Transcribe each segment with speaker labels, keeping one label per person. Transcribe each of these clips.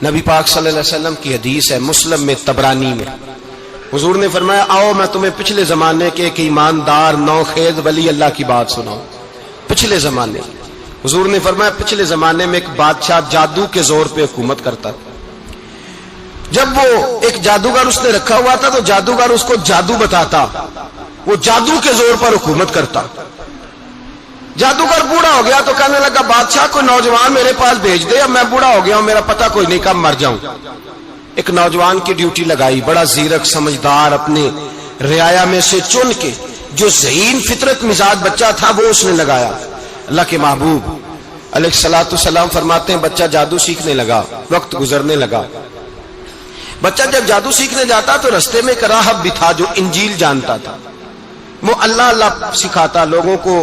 Speaker 1: نبی پاک صلی اللہ علیہ وسلم کی حدیث ہے مسلم میں طبرانی میں، حضور نے فرمایا آؤ میں تمہیں پچھلے زمانے کے ایک ایماندار نوخیز ولی اللہ کی بات سناؤں۔ پچھلے زمانے حضور نے فرمایا پچھلے زمانے میں ایک بادشاہ جادو کے زور پہ حکومت کرتا تھا۔ جب وہ ایک جادوگر اس نے رکھا ہوا تھا تو جادوگر اس کو جادو بتاتا، وہ جادو کے زور پر حکومت کرتا۔ جادوگر بوڑھا ہو گیا تو کہنے لگا بادشاہ کوئی نوجوان میرے پاس بھیج دے، اب میں بوڑھا ہو گیا ہوں، میرا پتہ کوئی نہیں کب مر جاؤں۔ ایک نوجوان کی ڈیوٹی لگائی، بڑا زیرک سمجھدار، اپنے رعایا میں سے چن کے جو ذہین فطرت مزاج بچہ تھا وہ اس نے لگایا۔ اللہ کے محبوب علیہ الصلوۃ والسلام فرماتے ہیں بچہ جادو سیکھنے لگا، وقت گزرنے لگا۔ بچہ جب جادو سیکھنے جاتا تو رستے میں ایک راہب بھی تھا جو انجیل جانتا تھا، وہ اللہ اللہ سکھاتا، لوگوں کو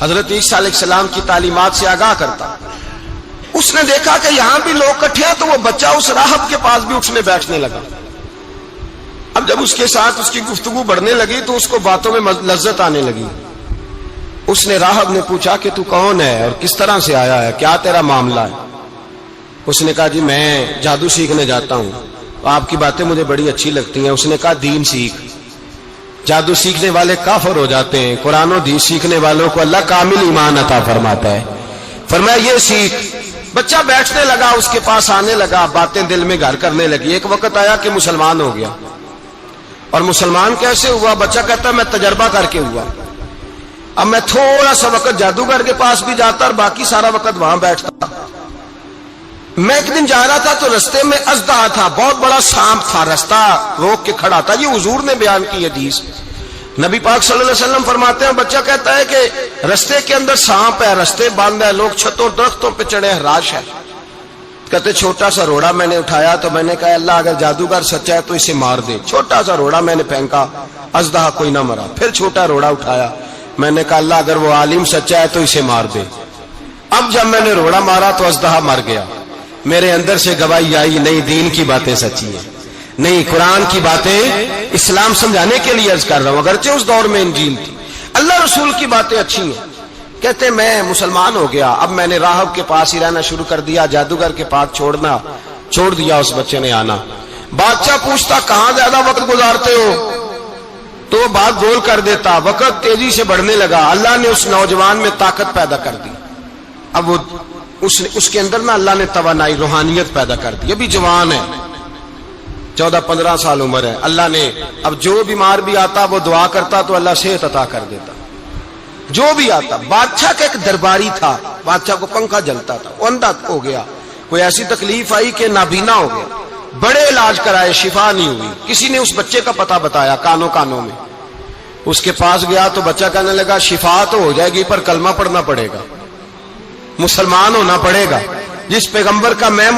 Speaker 1: حضرت عیسیٰ علیہ السلام کی تعلیمات سے آگاہ کرتا۔ اس نے دیکھا کہ یہاں بھی لوگ اکٹھے ہیں تو وہ بچہ اس راہب کے پاس بھی اٹھنے بیٹھنے لگا۔ اب جب اس کے ساتھ اس کی گفتگو بڑھنے لگی تو اس کو باتوں میں لذت آنے لگی۔ اس نے راہب نے پوچھا کہ تو کون ہے اور کس طرح سے آیا ہے، کیا تیرا معاملہ ہے؟ اس نے کہا جی میں جادو سیکھنے جاتا ہوں، آپ کی باتیں مجھے بڑی اچھی لگتی ہیں۔ اس نے کہا دین سیکھ، جادو سیکھنے والے کافر ہو جاتے ہیں، قرآن و حدیث سیکھنے والوں کو اللہ کامل ایمان عطا فرماتا ہے۔ فرمایا یہ سیکھ۔ بچہ بیٹھنے لگا، اس کے پاس آنے لگا، باتیں دل میں گھر کرنے لگی۔ ایک وقت آیا کہ مسلمان ہو گیا، اور مسلمان کیسے ہوا؟ بچہ کہتا ہے میں تجربہ کر کے ہوا۔ اب میں تھوڑا سا وقت جادوگر کے پاس بھی جاتا اور باقی سارا وقت وہاں بیٹھتا۔ میں ایک دن جا رہا تھا تو رستے میں اژدہا تھا، بہت بڑا سانپ تھا، رستہ روک کے کھڑا تھا۔ یہ حضور نے بیان کی حدیث۔ نبی پاک صلی اللہ علیہ وسلم فرماتے ہیں بچہ کہتا ہے کہ رستے کے اندر سانپ ہے، رستے بند ہے، لوگ چھتوں درختوں پہ چڑھے ہیں، راش ہے۔ کہتے چھوٹا سا روڑا میں نے اٹھایا تو میں نے کہا اللہ اگر جادوگر سچا ہے تو اسے مار دے۔ چھوٹا سا روڑا میں نے پھینکا، اژدہا کوئی نہ مرا۔ پھر چھوٹا روڑا اٹھایا، میں نے کہا اللہ اگر وہ عالم سچا ہے تو اسے مار دے۔ اب جب میں نے روڑا مارا تو اژدہا مر گیا۔ میرے اندر سے گواہی آئی نہیں دین کی باتیں سچی ہیں، نہیں قرآن کی باتیں اسلام سمجھانے کے لیے عرض کر رہا ہوں، اگرچہ اس دور میں انجیل تھی، اللہ رسول کی باتیں اچھی ہیں۔ کہتے میں مسلمان ہو گیا، اب میں نے راہب کے پاس ہی رہنا شروع کر دیا، جادوگر کے پاس چھوڑ دیا اس بچے نے آنا۔ بادشاہ پوچھتا کہاں زیادہ وقت گزارتے ہو تو وہ بات گول کر دیتا، وقت تیزی سے بڑھنے لگا۔ اللہ نے اس نوجوان میں طاقت پیدا کر دی، اب وہ اس کے اندر نا اللہ نے توانائی روحانیت پیدا کر دی، ابھی جوان ہے، 14-15 سال عمر ہے۔ اللہ نے اب جو بیمار بھی آتا وہ دعا کرتا تو اللہ صحت عطا کر دیتا، جو بھی آتا۔ بادشاہ کا ایک درباری تھا، بادشاہ کو پنکھا جلتا تھا، وہ اندھا ہو گیا، کوئی ایسی تکلیف آئی کہ نابینا ہو گیا، بڑے علاج کرائے شفا نہیں ہوئی۔ کسی نے اس بچے کا پتہ بتایا کانوں میں، اس کے پاس گیا تو بچہ کہنے لگا شفا تو ہو جائے گی پر کلمہ پڑھنا پڑے گا، مسلمان ہونا پڑے گا، جس پیغمبر کا میں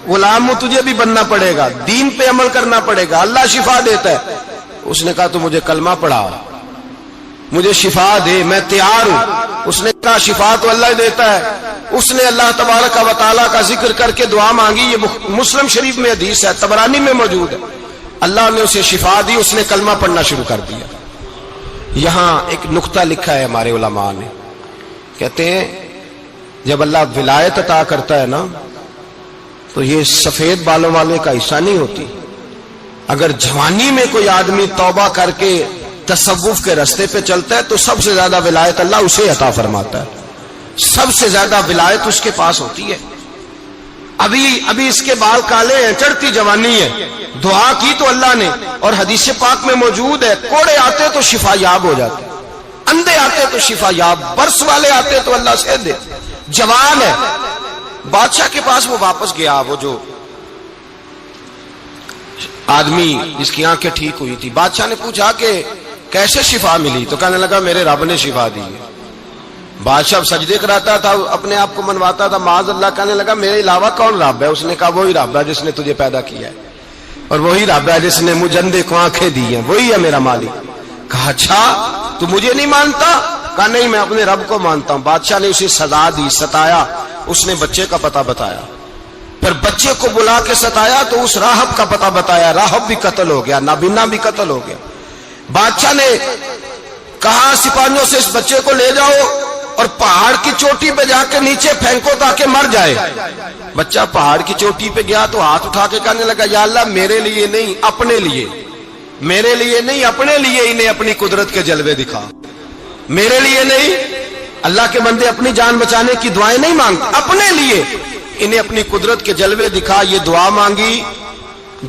Speaker 1: غلام ہوں تجھے بھی بننا پڑے گا، دین پہ عمل کرنا پڑے گا، اللہ شفا دیتا ہے۔ اس نے کہا تو مجھے کلمہ پڑھا، مجھے شفا دے، میں تیار ہوں۔ اس نے کہا شفا تو اللہ دیتا ہے۔ اس نے اللہ تبارک و تعالیٰ کا ذکر کر کے دعا مانگی، یہ مسلم شریف میں حدیث ہے، طبرانی میں موجود ہے۔ اللہ نے اسے شفا دی، اس نے کلمہ پڑھنا شروع کر دیا۔ یہاں ایک نقطہ لکھا ہے ہمارے علماء نے، کہتے ہیں جب اللہ ولایت عطا کرتا ہے نا تو یہ سفید بالوں والے کا حصہ نہیں ہوتی۔ اگر جوانی میں کوئی آدمی توبہ کر کے تصوف کے راستے پہ چلتا ہے تو سب سے زیادہ ولایت اللہ اسے عطا فرماتا ہے، سب سے زیادہ ولایت اس کے پاس ہوتی ہے۔ ابھی اس کے بال کالے ہیں، چڑھتی جوانی ہے، دعا کی تو اللہ نے، اور حدیث پاک میں موجود ہے کوڑے آتے تو شفا یاب ہو جاتے، اندھے آتے تو شفا یاب، برس والے آتے تو اللہ سے دے، جوان ہے۔ بادشاہ کے پاس وہ واپس گیا، وہ جو آدمی جس کی آنکھیں ٹھیک ہوئی تھی۔ بادشاہ نے پوچھا کہ کیسے شفا ملی؟ تو کہنے لگا میرے رب نے شفا دی ہے۔ بادشاہ سجدے کراتا تھا، اپنے آپ کو منواتا تھا معاذ اللہ، کہنے لگا میرے علاوہ کون رب ہے؟ اس نے کہا وہی رب ہے جس نے تجھے پیدا کیا ہے، اور وہی رب ہے جس نے مجھے اندھے کو آنکھیں دی ہیں، وہی ہے میرا مالک۔ کہا اچھا تو مجھے نہیں مانتا؟ کہا نہیں میں اپنے رب کو مانتا ہوں۔ بادشاہ نے اسے سزا دی، ستایا، اس نے بچے کا پتہ بتایا، پھر بچے کو بلا کے ستایا تو اس راہب کا پتہ بتایا، راہب بھی قتل ہو گیا، نابینا بھی قتل ہو گیا۔ بادشاہ نے کہا سپاہیوں سے اس بچے کو لے جاؤ اور پہاڑ کی چوٹی پہ جا کے نیچے پھینکو تاکہ مر جائے. بچہ پہاڑ کی چوٹی پہ گیا تو ہاتھ اٹھا کے کہنے لگا یا اللہ میرے لیے نہیں اپنے لیے، میرے لیے نہیں اپنے لیے انہیں اپنی قدرت کے جلوے دکھا. میرے لیے نہیں، اللہ کے بندے اپنی جان بچانے کی دعائیں نہیں مانگتے، اپنے لیے انہیں اپنی قدرت کے جلوے دکھا. یہ دعا مانگی،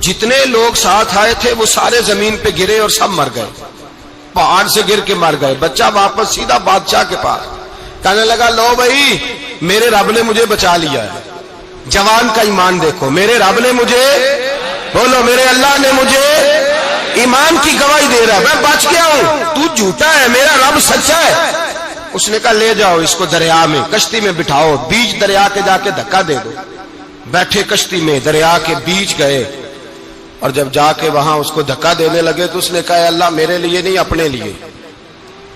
Speaker 1: جتنے لوگ ساتھ آئے تھے وہ سارے زمین پہ گرے اور سب مر گئے، پہاڑ سے گر کے مر گئے. بچہ واپس سیدھا بادشاہ کے پاس کہنے لگا لو بھائی میرے رب نے مجھے بچا لیا ہے. جوان کا ایمان دیکھو، میرے رب نے مجھے، بولو میرے اللہ نے مجھے ایمان کی گواہی دے رہا ہے، میں بچ گیا ہوں، تو جھوٹا ہے، میرا رب سچا ہے. اس نے کہا لے جاؤ اس کو دریا میں، کشتی میں بٹھاؤ، بیچ دریا کے جا کے دھکا دے دو. بیٹھے کشتی میں، دریا کے بیچ گئے اور جب جا کے وہاں اس کو دھکا دینے لگے تو اس نے کہا اللہ میرے لیے نہیں اپنے لیے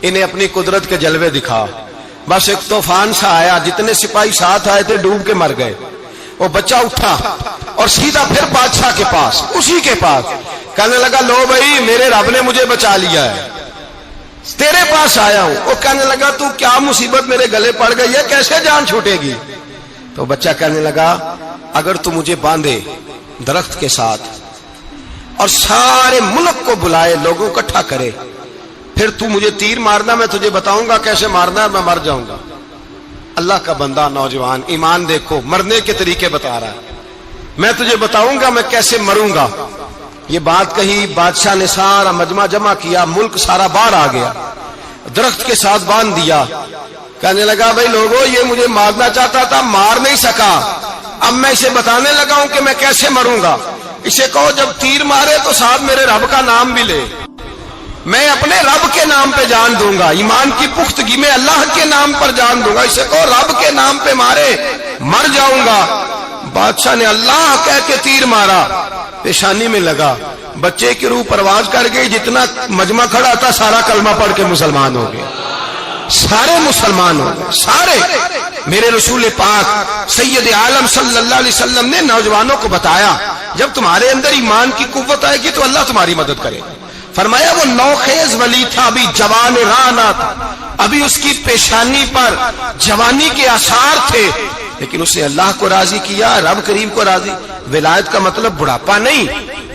Speaker 1: انہیں اپنی قدرت کے جلوے دکھا. بس ایک طوفان سا آیا، جتنے سپاہی ساتھ آئے تھے ڈوب کے مر گئے. وہ بچہ اٹھا اور سیدھا پھر بادشاہ کے پاس، اسی کے پاس کہنے لگا لو بھائی میرے رب نے مجھے بچا لیا ہے، تیرے پاس آیا ہوں. وہ کہنے لگا تو کیا مصیبت میرے گلے پڑ گئی ہے، کیسے جان چھوٹے گی؟ تو بچہ کہنے لگا اگر تو مجھے باندھے درخت کے ساتھ اور سارے ملک کو بلائے، لوگوں کو اکٹھا کرے، پھر تو مجھے تیر مارنا، میں تجھے بتاؤں گا کیسے مارنا ہے، میں مر جاؤں گا. اللہ کا بندہ نوجوان ایمان دیکھو، مرنے کے طریقے بتا رہا ہے، میں تجھے بتاؤں گا میں کیسے مروں گا. یہ بات کہی، بادشاہ نے سارا مجمع جمع کیا، ملک سارا باہر آ گیا، درخت کے ساتھ باندھ دیا. کہنے لگا بھائی لوگوں یہ مجھے مارنا چاہتا تھا، مار نہیں سکا، اب میں اسے بتانے لگا ہوں کہ میں کیسے مروں گا. اسے کہو جب تیر مارے تو ساتھ میرے رب کا نام بھی لے، میں اپنے رب کے نام پہ جان دوں گا، ایمان کی پختگی میں اللہ کے نام پر جان دوں گا. اسے کہو رب کے نام پہ مارے، مر جاؤں گا. بادشاہ نے اللہ کہہ کے تیر مارا، پیشانی میں لگا، بچے کی روح پرواز کر گئی. جتنا مجمع کھڑا تھا سارا کلمہ پڑھ کے مسلمان ہو گئے، سارے مسلمان ہو گئے سارے. میرے رسول پاک سید عالم صلی اللہ علیہ وسلم نے نوجوانوں کو بتایا جب تمہارے اندر ایمان کی قوت آئے گی تو اللہ تمہاری مدد کرے. فرمایا وہ نوخیز ولی تھا، ابھی جوان رانا تھا، ابھی اس کی پیشانی پر جوانی کے آثار تھے، لیکن اس نے اللہ کو راضی کیا، رب کریم کو راضی. ولایت کا مطلب بڑھاپا نہیں،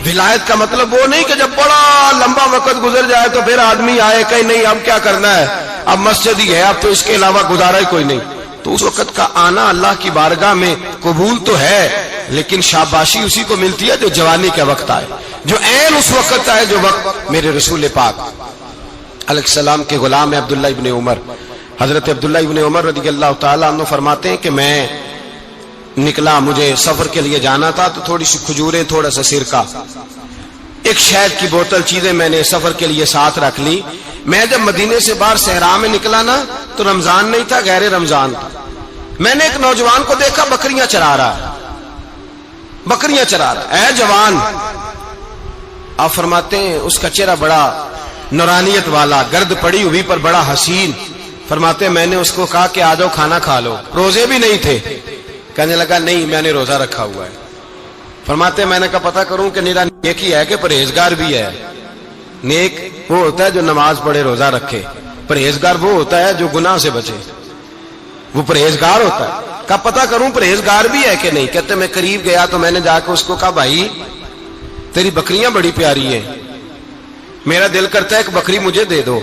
Speaker 1: ولایت کا مطلب وہ نہیں کہ جب بڑا لمبا وقت گزر جائے تو پھر آدمی آئے کہ نہیں اب کیا کرنا ہے، اب مسجد ہی ہے، اب تو اس کے علاوہ گزارا ہی کوئی نہیں. تو اس وقت کا آنا اللہ کی بارگاہ میں قبول تو ہے، لیکن شاباشی اسی کو ملتی ہے جو جوانی کے وقت آئے، جو عین اس وقت آئے جو وقت میرے رسول پاک علیہ السلام کے غلام عبداللہ ابن عمر، حضرت عبداللہ ابن عمر رضی اللہ تعالیٰ عنہ فرماتے ہیں کہ میں نکلا، مجھے سفر کے لیے جانا تھا، تو تھوڑی سی کھجوریں، تھوڑا سا سرکہ، ایک شہد کی بوتل، چیزیں میں نے سفر کے لیے ساتھ رکھ لی. میں جب مدینے سے باہر صحرا میں نکلا نا تو رمضان نہیں تھا، غیر رمضان تھا. میں نے ایک نوجوان کو دیکھا بکریاں چرا رہا ہے، بکریاں چرا رہا ہے. اے جوان، آپ فرماتے ہیں اس کا چہرہ بڑا نورانیت والا، گرد پڑی ہوئی پر بڑا حسین. فرماتے ہیں میں نے اس کو کہا کہ آ جاؤ کھانا کھا لو، روزے بھی نہیں تھے. کہنے لگا نہیں میں نے روزہ رکھا ہوا ہے. فرماتے ہیں میں نے کہا پتہ کروں کہ نیرا نیک ہی ہے کہ پرہیزگار بھی ہے. نیک وہ ہوتا ہے جو نماز پڑھے روزہ رکھے، پرہیزگار وہ ہوتا ہے جو گناہ سے بچے، وہ پرہیزگار ہوتا ہے. کہا پتہ کروں پرہیزگار بھی ہے کہ نہیں. کہتے میں قریب گیا تو میں نے جا کے اس کو کہا بھائی تیری بکریاں بڑی پیاری ہیں، میرا دل کرتا ہے کہ بکری مجھے دے دو.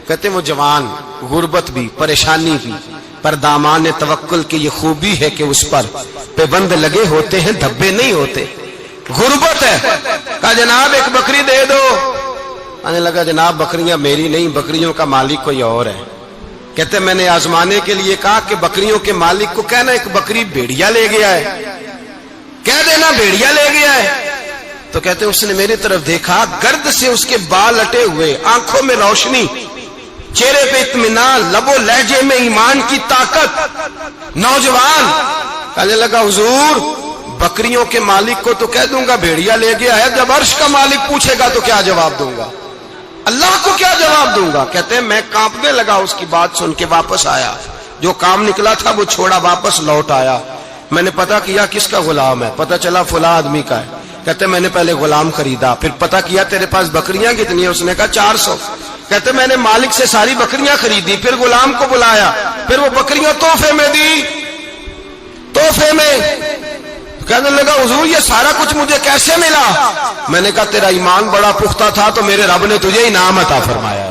Speaker 1: کہتے وہ جوان، غربت بھی، پریشانی بھی، پر دامان توکل کی یہ خوبی ہے کہ اس پر پابند لگے ہوتے ہیں، دھبے نہیں ہوتے. غربت ہے. کہا جناب ایک بکری دے دو. آنے لگا جناب بکریاں میری نہیں، بکریوں کا مالک کوئی اور ہے. کہتے میں نے آزمانے کے لیے کہا کہ بکریوں کے مالک کو کہنا ایک بکری بھیڑیا لے گیا ہے، کہہ دینا بھیڑیا لے گیا ہے. تو کہتے اس نے میری طرف دیکھا، گرد سے اس کے بال اٹے ہوئے، آنکھوں میں روشنی، چہرے پہ اطمینان، لب و لہجے میں ایمان کی طاقت. نوجوان کہنے لگا حضور بکریوں کے مالک کو تو کہہ دوں گا بھیڑیا لے گیا ہے، جب عرش کا مالک پوچھے گا تو کیا جواب دوں گا، اللہ کو کیا جواب دوں گا. کہتے ہیں میں کانپنے لگا اس کی بات سن کے. واپس آیا، جو کام نکلا تھا وہ چھوڑا، واپس لوٹ آیا. میں نے پتہ کیا کس کا غلام ہے، پتہ چلا فلاں آدمی کا ہے. کہتے میں نے پہلے غلام خریدا، پھر پتہ کیا تیرے پاس بکریاں کتنی ہیں، اس نے کہا 400. کہتے میں نے مالک سے ساری بکریاں خریدی، پھر غلام کو بلایا، پھر وہ بکریاں تحفے میں دی، تحفے میں۔ کہنے لگا حضور یہ سارا کچھ مجھے کیسے ملا؟ میں نے کہا تیرا ایمان بڑا پختہ تھا تو میرے رب نے تجھے انعام عطا فرمایا۔